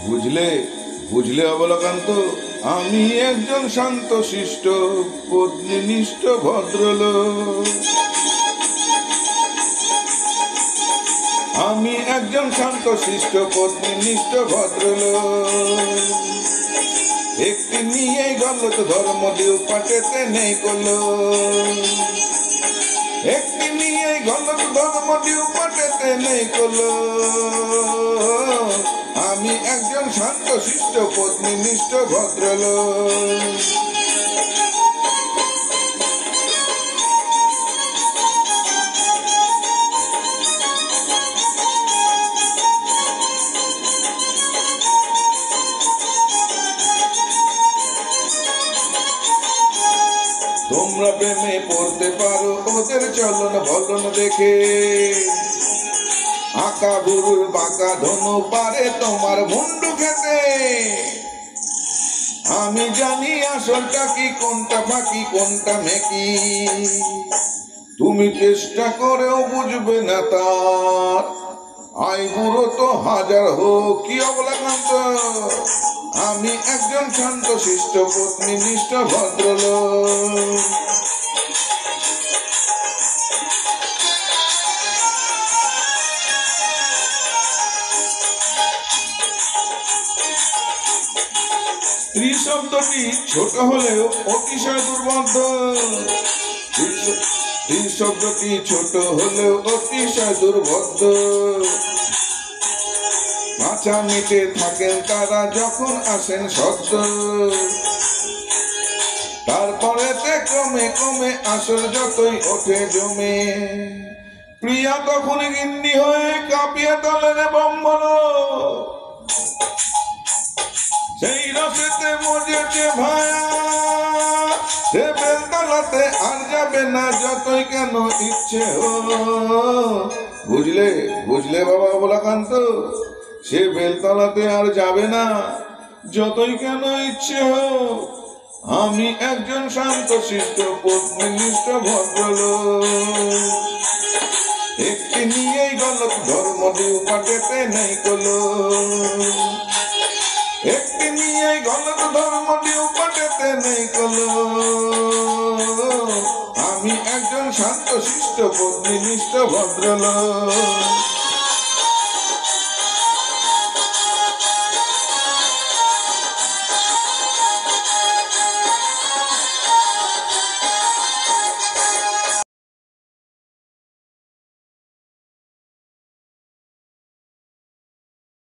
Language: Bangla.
বুঝলে বুঝলে অবলাকান্ত, আমি একজন শান্ত শিষ্ট পত্নীনিষ্ঠ ভদ্রলোক। আমি একজন শান্ত শিষ্ট পত্নীনিষ্ঠ ভদ্রলোক। একটি নিয়ে গলত ধর্ম দিও পাটেতে নেই কলো। একটি নিয়ে গলত ধর্ম দিও পাটেতে নেই কলো। আমি একজন শান্ত শিষ্ট পত্নীনিষ্ঠ ভদ্রলোক। তোমরা প্রেমে পড়তে পারো ওদের চলন বলন দেখে। আঁকা বুড়ুর বাঁকা ধনু পারে তোমার মুন্ডু খেতে। আমি জানি আসলটা কি, কোনটা ফাঁকি কোনটা মেকি। তুমি চেষ্টা করেও বুঝবে না তার। আই বুড়ো তো হাজার হোক কি অবলাকান্ত, আমি একজন শান্ত শিষ্ট পত্নীনিষ্ঠ ভদ্রলোক। স্ত্রী শব্দটি ছোট হলেও অতিশয় দুর্বোধ্য। স্ত্রী শব্দটি ছোট হলেও অতিশয় দুর্বোধ্য। কাঁচা মিটে থাকেন তারা যখন আসেন সদ্য। তারপরেতে ক্রমে ক্রমে আসল যতই ওঠে জমে। প্রিয়া তখন গিন্নি হয়ে কাঁপিয়ে তোলেন বম্বল। সেই রসেতে মজেছে ভায়া, সে বেলতলাতে আর যাবে না যতই কেন ইচ্ছে হো। বুঝলে বুঝলে বাবা অবলাকান্ত, সে বেলতলাতে আর যাবে না যতই কেন ইচ্ছে হোক। আমি একজন শান্ত শিষ্ট পত্নীনিষ্ঠ ভদ্রলোক। একটি নিয়েই গলত ধর্ম দিও পাটেতে নেই কলো। একটি নিয়েই গলত ধর্ম দিও পাটেতে নেই কলো। আমি একজন শান্ত শিষ্ট পত্নীনিষ্ঠ ভদ্রলোক।